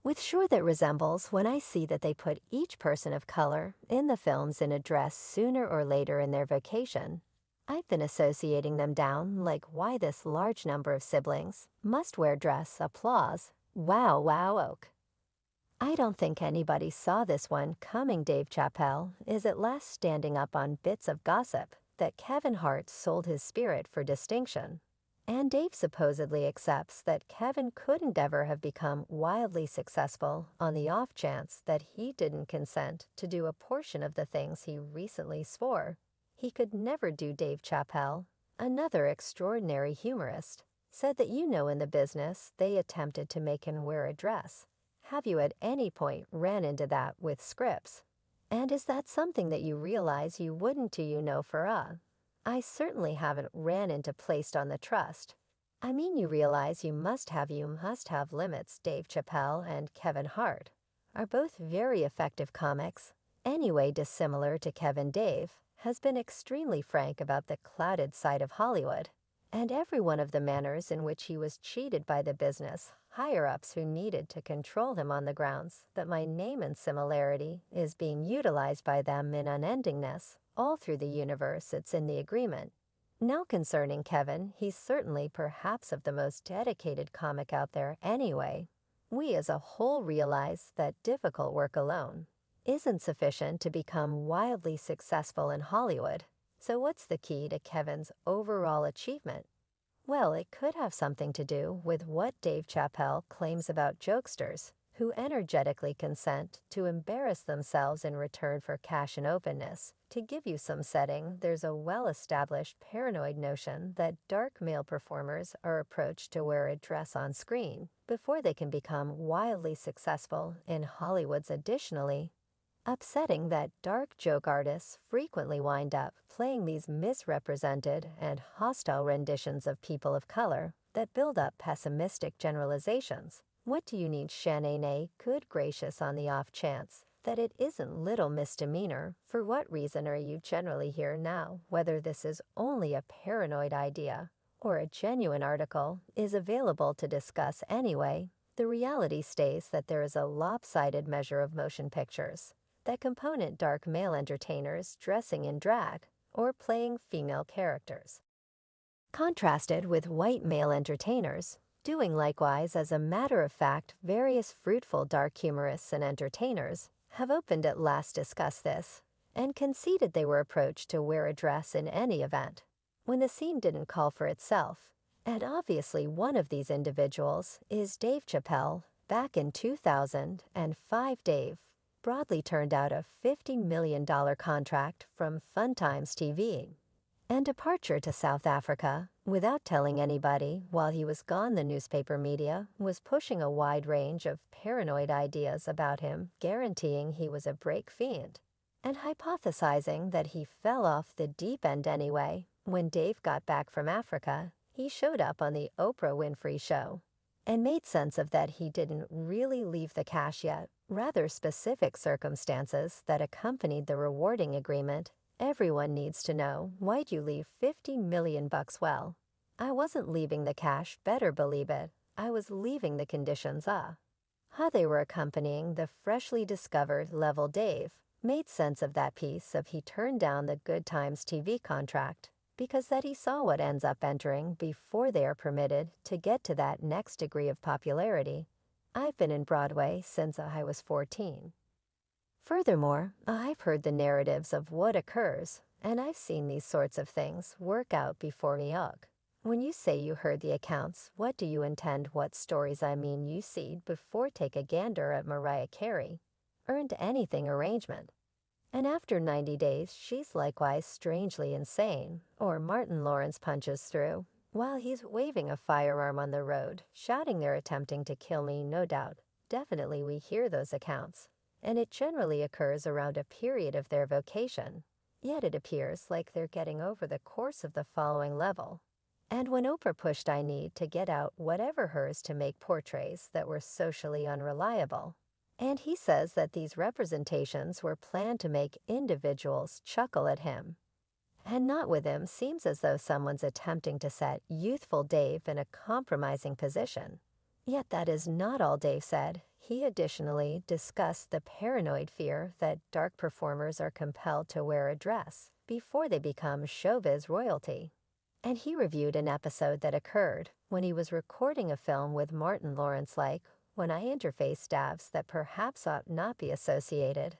With sure that resembles when I see that they put each person of color in the films in a dress sooner or later in their vocation. I've been associating them down like why this large number of siblings must wear dress applause. Wow, wow, oak. I don't think anybody saw this one coming. Dave Chappelle is at last standing up on bits of gossip that Kevin Hart sold his spirit for distinction. And Dave supposedly accepts that Kevin couldn't ever have become wildly successful on the off chance that he didn't consent to do a portion of the things he recently swore he could never do. Dave Chappelle, another extraordinary humorist, said that in the business they attempted to make him wear a dress. Have you at any point ran into that with scripts? And is that something that you realize you wouldn't for I certainly haven't ran into placed on the trust. I mean, you must have limits. Dave Chappelle and Kevin Hart are both very effective comics. Anyway, dissimilar to Kevin, Dave has been extremely frank about the clouded side of Hollywood and every one of the manners in which he was cheated by the business higher-ups who needed to control him on the grounds that my name and similarity is being utilized by them in unendingness all through the universe. It's in the agreement. Now concerning Kevin, he's certainly perhaps of the most dedicated comic out there anyway. We as a whole realize that difficult work alone isn't sufficient to become wildly successful in Hollywood. So what's the key to Kevin's overall achievement? Well, it could have something to do with what Dave Chappelle claims about jokesters who energetically consent to embarrass themselves in return for cash and openness. To give you some setting, there's a well-established paranoid notion that dark male performers are approached to wear a dress on screen before they can become wildly successful in Hollywood's. Additionally, upsetting that dark joke artists frequently wind up playing these misrepresented and hostile renditions of people of color that build up pessimistic generalizations. What do you need, Shanae? Good gracious, on the off chance that it isn't little misdemeanor, for what reason are you generally here now? Whether this is only a paranoid idea or a genuine article is available to discuss anyway. The reality states that there is a lopsided measure of motion pictures that component dark male entertainers dressing in drag or playing female characters, contrasted with white male entertainers doing likewise. As a matter of fact, various fruitful dark humorists and entertainers have opened at last discussed this and conceded they were approached to wear a dress in any event when the scene didn't call for itself. And obviously one of these individuals is Dave Chappelle. Back in 2005, Dave broadly turned out a $50 million contract from Fun Times TV and departure to South Africa without telling anybody. While he was gone, the newspaper media was pushing a wide range of paranoid ideas about him, guaranteeing he was a break fiend and hypothesizing that he fell off the deep end anyway. When Dave got back from Africa, he showed up on the Oprah Winfrey Show and made sense of that he didn't really leave the cash yet, rather specific circumstances that accompanied the rewarding agreement. Everyone needs to know, why'd you leave $50 million? Well, I wasn't leaving the cash, better believe it. I was leaving the conditions. How they were accompanying the freshly discovered level. Dave made sense of that piece of he turned down the Good Times TV contract because that he saw what ends up entering before they are permitted to get to that next degree of popularity. I've been in Broadway since I was 14. Furthermore, I've heard the narratives of what occurs, and I've seen these sorts of things work out before me. When you say you heard the accounts, what do you intend? What stories? I mean, you see before take a gander at Mariah Carey. Earned anything arrangement. And after 90 days, she's likewise strangely insane. Or Martin Lawrence punches through while he's waving a firearm on the road, shouting they're attempting to kill me. No doubt. Definitely we hear those accounts. And it generally occurs around a period of their vocation. Yet it appears like they're getting over the course of the following level. And when Oprah pushed I need to get out whatever hers to make portraits that were socially unreliable. And he says that these representations were planned to make individuals chuckle at him. And not with him. Seems as though someone's attempting to set youthful Dave in a compromising position. Yet that is not all Dave said. He additionally discussed the paranoid fear that dark performers are compelled to wear a dress before they become showbiz royalty. And he reviewed an episode that occurred when he was recording a film with Martin Lawrence, like, when I interface staffs that perhaps ought not be associated.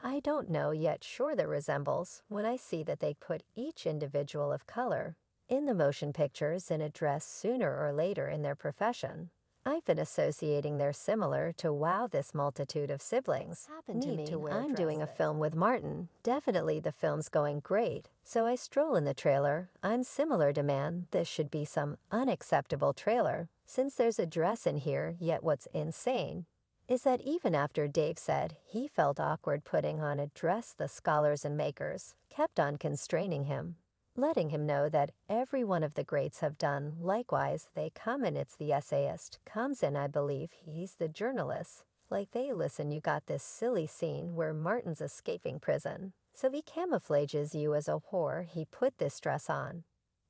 I don't know yet sure that resembles when I see that they put each individual of color in the motion pictures in a dress sooner or later in their profession. I've been associating their similar to wow this multitude of siblings. Happened to Need me. to wear I'm doing a film with Martin. Definitely the film's going great. So I stroll in the trailer. I'm similar to man. This should be some unacceptable trailer. Since there's a dress in here, yet what's insane is that even after Dave said he felt awkward putting on a dress, the scholars and makers kept on constraining him, letting him know that every one of the greats have done likewise. They come and it's the essayist comes in, I believe he's the journalist. Like they listen, you got this silly scene where Martin's escaping prison. So he camouflages you as a whore, he put this dress on.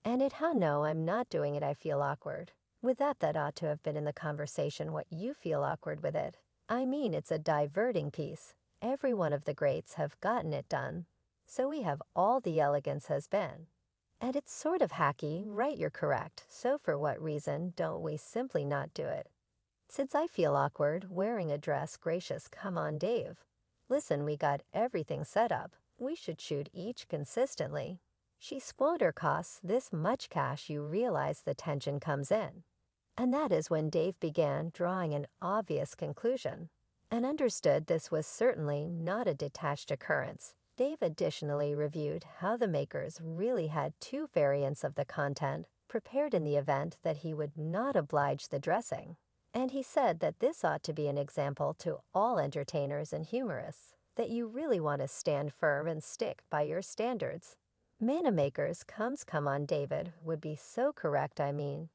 And it, how no, I'm not doing it, I feel awkward. With that ought to have been in the conversation what you feel awkward with it. I mean, it's a diverting piece. Every one of the greats have gotten it done. So we have all the elegance has been. And it's sort of hacky, right? You're correct. So for what reason don't we simply not do it? Since I feel awkward wearing a dress, gracious, come on, Dave. Listen, we got everything set up. We should shoot each consistently. She squander costs this much cash, you realize the tension comes in. And that is when Dave began drawing an obvious conclusion and understood this was certainly not a detached occurrence. Dave additionally reviewed how the makers really had two variants of the content prepared in the event that he would not oblige the dressing. And he said that this ought to be an example to all entertainers and humorists, that you really want to stand firm and stick by your standards. Mana makers come on, David would be so correct, I mean.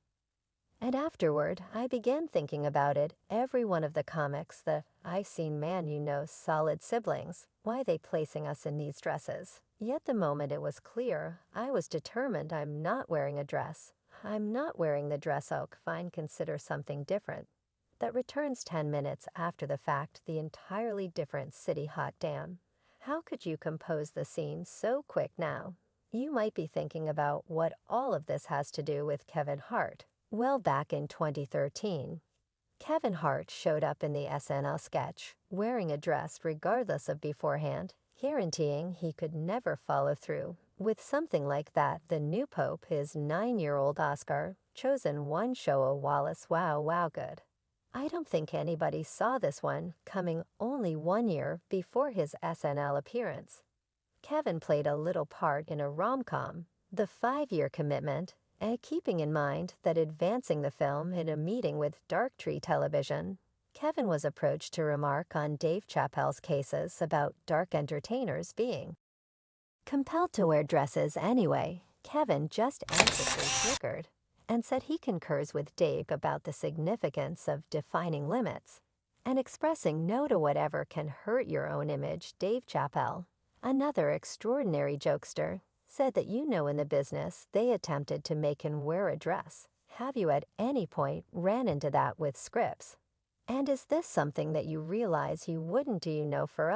And afterward, I began thinking about it, every one of the comics that I've seen, man, you know, solid siblings, why they placing us in these dresses. Yet the moment it was clear, I was determined I'm not wearing a dress. I'm not wearing the dress, oak, fine, consider something different. That returns 10 minutes after the fact, the entirely different city, hot damn. How could you compose the scene so quick now? You might be thinking about what all of this has to do with Kevin Hart. Well, back in 2013, Kevin Hart showed up in the SNL sketch, wearing a dress regardless of beforehand, guaranteeing he could never follow through with something like that. The new pope, his 9-year-old Oscar, chosen one show a Wallace, wow good. I don't think anybody saw this one coming only 1 year before his SNL appearance. Kevin played a little part in a rom-com, The 5-Year Commitment, and keeping in mind that advancing the film in a meeting with Darktree Television, Kevin was approached to remark on Dave Chappelle's cases about dark entertainers being compelled to wear dresses anyway. Kevin just anxiously flickered and said he concurs with Dave about the significance of defining limits and expressing no to whatever can hurt your own image. Dave Chappelle, another extraordinary jokester, said that you know in the business they attempted to make him wear a dress. Have you at any point ran into that with scripts? And is this something that you realize you wouldn't do, you know, for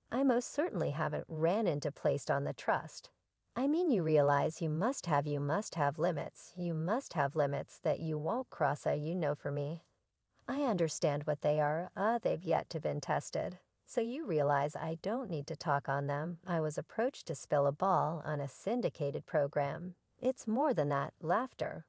I most certainly haven't ran into placed on the trust. I mean, you realize you must have limits. You must have limits that you won't cross you know, for me. I understand what they are. They've yet to been tested. So you realize I don't need to talk on them. I was approached to spill a ball on a syndicated program. It's more than that, laughter.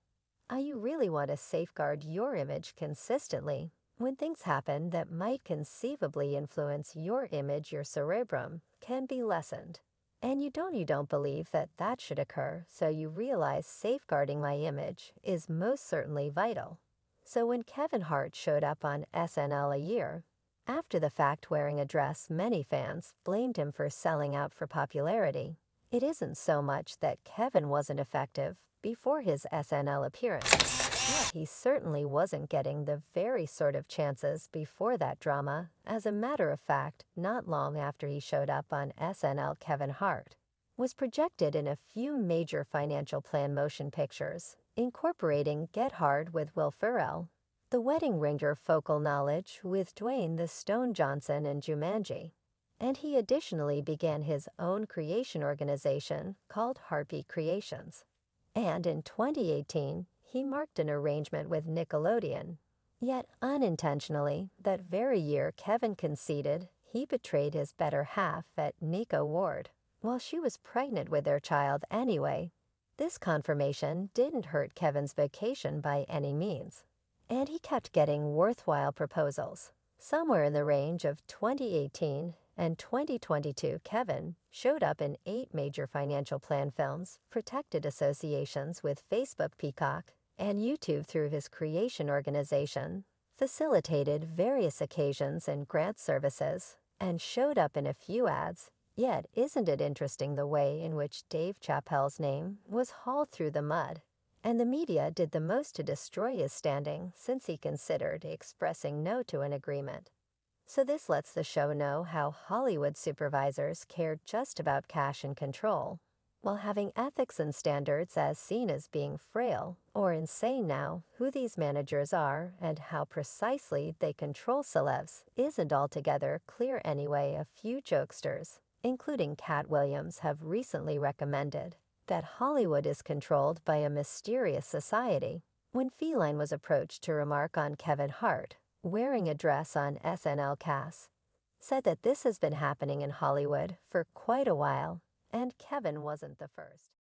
You really want to safeguard your image consistently. When things happen that might conceivably influence your image, your cerebrum can be lessened. And you don't believe that that should occur, so you realize safeguarding my image is most certainly vital. So when Kevin Hart showed up on SNL a year after the fact wearing a dress, many fans blamed him for selling out for popularity. It isn't so much that Kevin wasn't effective before his SNL appearance, yet he certainly wasn't getting the very sort of chances before that drama. As a matter of fact, not long after he showed up on SNL, Kevin Hart was projected in a few major financial plan motion pictures, incorporating Get Hard with Will Ferrell The wedding ringer focal knowledge with Dwayne the Stone Johnson in Jumanji. And he additionally began his own creation organization called Harpy Creations. And in 2018, he marked an arrangement with Nickelodeon. Yet unintentionally, that very year Kevin conceded he betrayed his better half at Nico Ward, while she was pregnant with their child anyway. This confirmation didn't hurt Kevin's vocation by any means, and he kept getting worthwhile proposals. Somewhere in the range of 2018 and 2022, Kevin showed up in 8 major financial plan films, protected associations with Facebook Peacock and YouTube through his creation organization, facilitated various occasions and grant services, and showed up in a few ads. Yet isn't it interesting the way in which Dave Chappelle's name was hauled through the mud? And the media did the most to destroy his standing since he considered expressing no to an agreement. So this lets the show know how Hollywood supervisors care just about cash and control, while having ethics and standards as seen as being frail or insane now. Who these managers are and how precisely they control celebs isn't altogether clear anyway. A few jokesters, including Cat Williams, have recently recommended that Hollywood is controlled by a mysterious society. When Feline was approached to remark on Kevin Hart wearing a dress on SNL cast, said that this has been happening in Hollywood for quite a while, and Kevin wasn't the first.